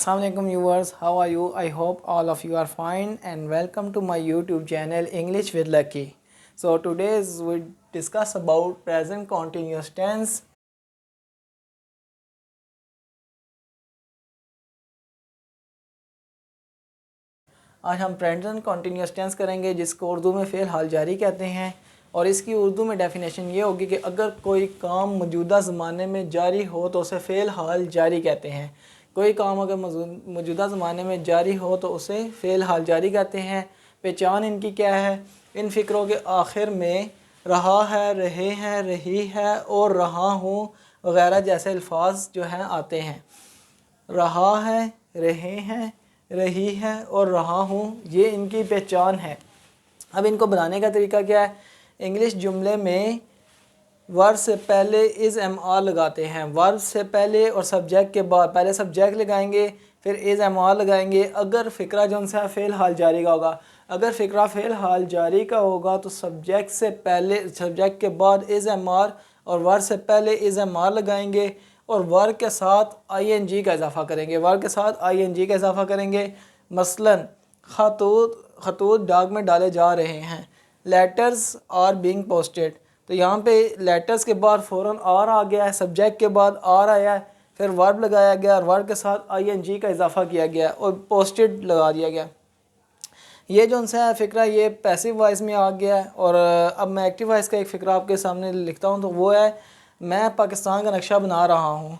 Assalamualaikum viewers, how are you? I hope all of you are fine and welcome to my YouTube channel English with Lucky. So today we discuss about present continuous tense. आज हम present continuous tense करेंगे जिसको उर्दू में fail हाल जारी कहते हैं और इसकी उर्दू में डेफिनेशन ये होगी कि अगर कोई काम मौजूदा ज़माने में जारी हो तो उसे फ़ेल हाल जारी कहते हैं। कोई काम अगर मौजूदा ज़माने में जारी हो तो उसे फ़ेल हाल जारी कहते हैं। पहचान इनकी क्या है? इन फ़िक्रों के आखिर में रहा है, रहे हैं, रही है और रहा हूँ वगैरह जैसे अल्फाज जो हैं आते हैं। रहा है, रहे हैं, रही है और रहा हूँ, ये इनकी पहचान है। अब इनको बनाने का तरीका क्या है? इंग्लिश जुमले में वर्ब से पहले इज़ एम आर लगाते हैं। वर्ब से पहले और सब्जेक्ट के बाद पहले सब्जेक्ट लगाएंगे फिर इज़ एम आर लगाएंगे। अगर फ़िक्रा जो उनसे फ़ेल हाल जारी का होगा, अगर फ़िक्रा फ़ेल हाल जारी का होगा तो सब्जेक्ट से पहले सब्जेक्ट के बाद इज़ एम आर और वर्ब से पहले इज़ एम आर लगाएंगे और वर्ब के साथ ING का इजाफ़ा करेंगे। वर्ब के साथ ING का इजाफ़ा करेंगे। मसलन खतूत डाक में डाले जा रहे हैं। लेटर्स आर बीइंग पोस्टेड, तो यहाँ पे लेटर्स के बाद फ़ौरन आर आ गया है, सब्जेक्ट के बाद आर आया है, फिर वर्ब लगाया गया और वर्ब के साथ ING का इजाफ़ा किया गया और पोस्टेड लगा दिया गया। ये जो उनसे है फ़िक्रा ये पैसिव वॉइस में आ गया है। और अब मैं एक्टिव वॉइस का एक फ़िक्रा आपके सामने लिखता हूँ, तो वो है मैं पाकिस्तान का नक्शा बना रहा हूँ।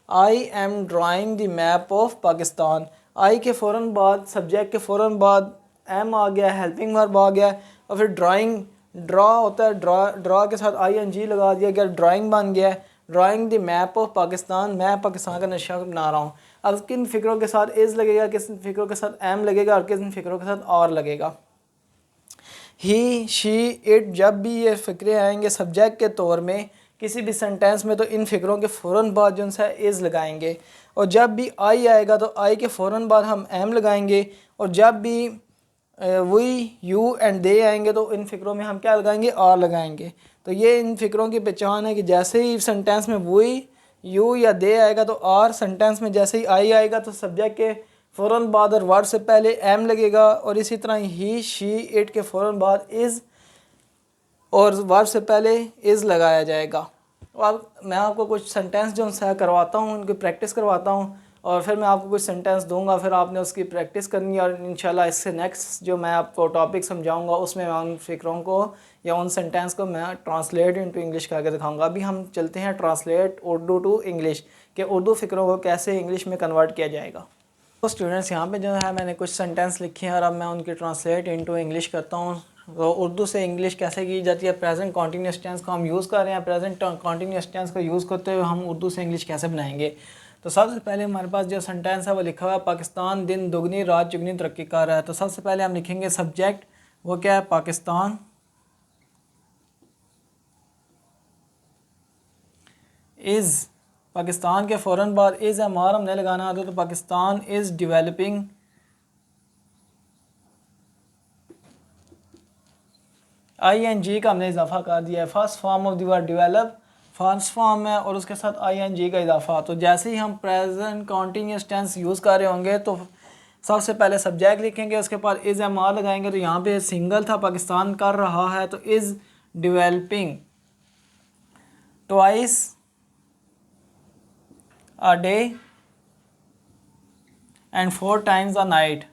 I am drawing the map of Pakistan. I के फ़ौरन बाद सब्जेक्ट के फ़ौरन बाद एम आ गया, हेल्पिंग वर्ब आ गया और फिर ड्राइंग ड्रा होता है, ड्रा के साथ ING लगा दिया गया, ड्राइंग बन गया। Drawing the map of Pakistan, मैं पाकिस्तान का नक्शा बना रहा हूँ। अब किन फ़िक्रों के साथ इज़ लगेगा, किस फ़िक्रों के साथ एम लगेगा और किस फ़िक्रों के साथ आर लगेगा। ही, शी, इट, जब भी ये फ़िक्रे आएंगे सब्जेक्ट के तौर में किसी भी सेंटेंस में तो इन फ़िक्रों के फ़ौरन बाद जो है इज़ लगाएंगे। और जब भी आई आएगा तो आई के फ़ौरन बाद हम एम लगाएंगे। और जब भी वी, यू एंड दे आएंगे तो इन फ़िक्रों में हम क्या लगाएंगे? आर लगाएंगे। तो ये इन फ़िक्रों की पहचान है कि जैसे ही सेंटेंस में वी, यू या दे आएगा तो आर, सेंटेंस में जैसे ही आई आएगा तो सब्जेक्ट के फ़ौरन बाद और वर्ड से पहले एम लगेगा और इसी तरह ही, शी, इट के फ़ौरन बाद इज़ और वर्ब से पहले इज़ लगाया जाएगा। अब मैं आपको कुछ सेंटेंस जो उनसे करवाता हूँ, उनकी प्रैक्टिस करवाता हूँ और फिर मैं आपको कुछ सेंटेंस दूंगा, फिर आपने उसकी प्रैक्टिस करनी है और इंशाल्लाह इससे नेक्स्ट जो मैं आपको टॉपिक समझाऊंगा उसमें मैं उन फ़िक्रों को या उन सेंटेंस को मैं ट्रांसलेट इनटू इंग्लिश करके दिखाऊंगा। अभी हम चलते हैं ट्रांसलेट उर्दू टू इंग्लिश, कि उर्दू फ़िक्रों को कैसे इंग्लिश में कन्वर्ट किया जाएगा। तो स्टूडेंट्स यहाँ पे जो है मैंने कुछ सेंटेंस लिखे हैं और अब मैं उनकी ट्रांसलेट इनटू इंग्लिश करता हूँ। तो उर्दू से इंग्लिश कैसे की जाती है, प्रेजेंट कॉन्टीन्यूस टेंस को हम यूज़ कर रहे हैं, प्रेजेंट कॉन्टीन्यूस टेंस को यूज़ करते हुए हम उर्दू से इंग्लिश कैसे बनाएंगे। तो सबसे पहले हमारे पास जो सेंटेंस है वो लिखा हुआ है पाकिस्तान दिन दुगनी रात चुगनी तरक्की कर रहा है। तो सबसे पहले हम लिखेंगे सब्जेक्ट, वो क्या है? पाकिस्तान इज़, पाकिस्तान के फ़ौरन बाद इज़ एम आर हमने लगाना आता तो पाकिस्तान इज़ डेवलपिंग, ING का हमने इजाफा कर दिया है। First form of the word develop first form है और उसके साथ ING का इजाफा। तो जैसे ही हम प्रेजेंट कॉन्टीन्यूस टेंस यूज़ कर रहे होंगे तो सबसे पहले सब्जेक्ट लिखेंगे, उसके बाद इज़ एम आर लगाएंगे। तो यहाँ पे सिंगल था, पाकिस्तान कर रहा है तो is developing twice a day and 4 times a night।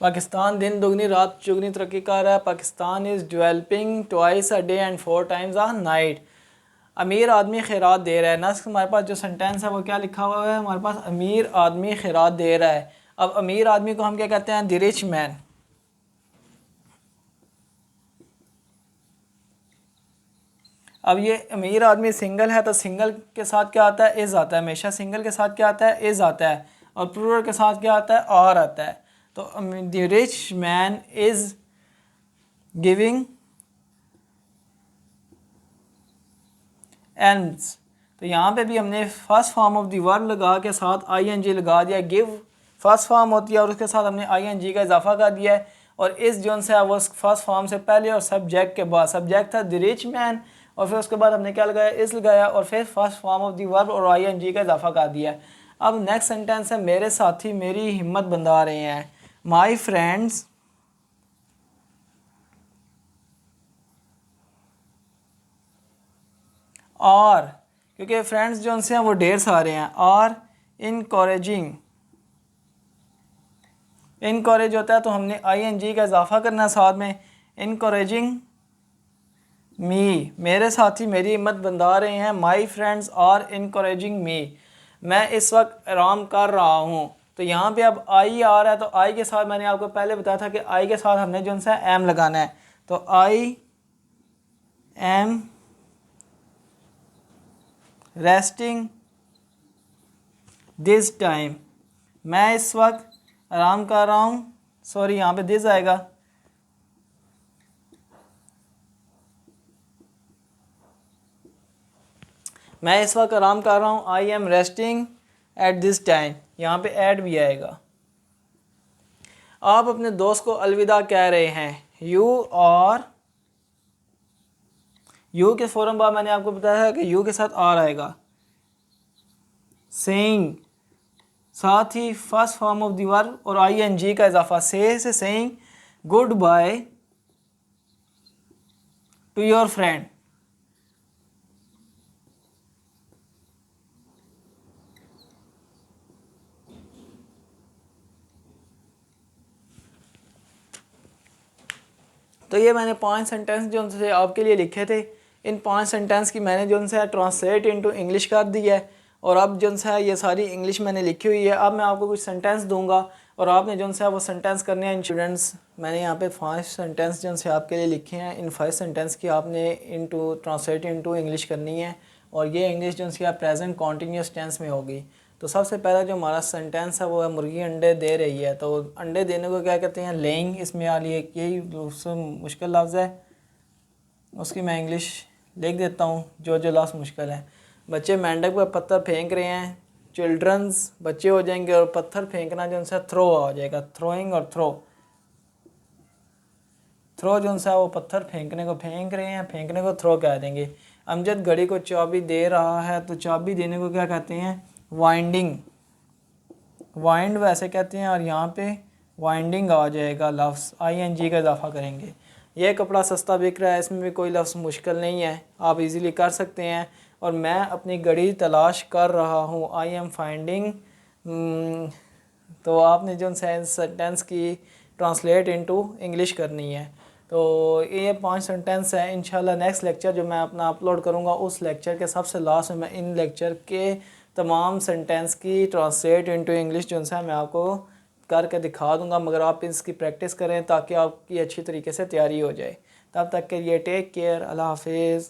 Pakistan दिन दुगनी रात चुगनी तरक्की कर रहा है। Pakistan is developing twice a day and 4 times a night। अमीर आदमी खैरात दे रहा है। नेक्स्ट हमारे पास जो सेंटेंस है वो क्या लिखा हुआ है? हमारे पास अमीर आदमी खैरात दे रहा है। अब अमीर आदमी को हम क्या कहते हैं? The rich man. अब ये अमीर आदमी सिंगल है तो सिंगल के साथ क्या आता है? इज़ आता है। हमेशा सिंगल के साथ क्या आता है? इज़ आता है। और प्लूरल के साथ क्या आता है? आर आता है। तो the rich man is giving elms. तो यहाँ पे भी हमने first form of the verb लगा के साथ ING लगा दिया। गिव फर्स्ट फॉर्म होती है और उसके साथ हमने ING का इजाफा कर दिया है। और इस जोन से वो फर्स्ट फॉर्म से पहले और सब्जेक्ट के बाद, सब्जेक्ट था द रिच मैन और फिर उसके बाद हमने क्या लगाया, इस लगाया और फिर first form of the verb और ING का इजाफा कर दिया है। अब नेक्स्ट सेंटेंस है मेरे साथी मेरी हिम्मत बंधा रहे हैं। माई फ्रेंड्स और, क्योंकि फ्रेंड्स जो उनसे हैं वो ढेर सारे हैं, और इनकरेजिंग, इनकरेज होता है तो हमने ING का इजाफा करना है साथ में, इनकरेजिंग मी, मेरे साथी मेरी हिम्मत बंधा रहे हैं। माई फ्रेंड्स आर इनकरेजिंग मी, मैं इस वक्त आराम कर रहा हूँ। तो यहाँ पे अब आई आ रहा है तो आई के साथ मैंने आपको पहले बताया था कि आई के साथ हमने जो सा एम लगाना है। तो I am resting this time, मैं इस वक्त आराम कर रहा हूँ, सॉरी यहाँ पे दिस आएगा, मैं इस वक्त आराम कर रहा हूँ। I M resting at this time, यहाँ पे ऐड भी आएगा। आप अपने दोस्त को अलविदा कह रहे हैं, यू, और यू के फ़ौरन बाद मैंने आपको बताया है कि यू के साथ आर आएगा। सेइंग, साथ ही first form of the verb और ING का इजाफा, से saying good bye to your friend. तो ये मैंने 5 सेंटेंस जो उनसे आपके लिए लिखे थे। इन 5 सेंटेंस की मैंने जो उनसे ट्रांसलेट इनटू इंग्लिश कर दी है और अब जो है ये सारी इंग्लिश मैंने लिखी हुई है। अब मैं आपको कुछ सेंटेंस दूंगा और आपने जो है वो सेंटेंस करने हैं। स्टूडेंट्स, मैंने यहाँ पे 5 सेंटेंस जो से आपके लिए लिखे हैं। इन 5 सेंटेंस की आपने इनटू ट्रांसलेट इनटू इंग्लिश करनी है और ये इंग्लिश जो है प्रेजेंट कॉन्टीन्यूस टेंस में होगी। तो सबसे पहला जो हमारा सेंटेंस है वो है मुर्गी अंडे दे रही है। तो अंडे देने को क्या कहते हैं, लेइंग। इसमें आ लिए यही मुश्किल लफ्ज़ है, उसकी मैं इंग्लिश लिख देता हूँ जो जो लफ्ज़ मुश्किल है। बच्चे मेंढक पर पत्थर फेंक रहे हैं, चिल्ड्रंस बच्चे हो जाएंगे और पत्थर फेंकना जो उनसे थ्रो आ जाएगा, थ्रोइंग और थ्रो। थ्रो जो उनसे वो पत्थर फेंकने को फेंक रहे हैं, फेंकने को थ्रो कह देंगे। अमजद घड़ी को चाबी दे रहा है, तो चाबी देने को क्या कहते हैं, वाइंडिंग। वाइंड वैसे कहते हैं और यहाँ पे वाइंडिंग आ जाएगा लफ्ज़, ING का इजाफा करेंगे। यह कपड़ा सस्ता बिक रहा है, इसमें भी कोई लफ्ज़ मुश्किल नहीं है, आप इजीली कर सकते हैं। और मैं अपनी घड़ी तलाश कर रहा हूँ, आई एम फाइंडिंग। तो आपने जो सेंटेंस की ट्रांसलेट इनटू इंग्लिश करनी है। तो ये 5 सेंटेंस हैं। इंशाल्लाह नेक्स्ट लेक्चर जो मैं अपना अपलोड करूँगा उस लेक्चर के सबसे लास्ट में मैं इन लेक्चर के तमाम सेंटेंस की ट्रांसलेट इनटू इंग्लिश जो है मैं आपको करके दिखा दूंगा, मगर आप इसकी प्रैक्टिस करें ताकि आपकी अच्छी तरीके से तैयारी हो जाए। तब तक के लिए टेक केयर, अल्लाह हाफिज़।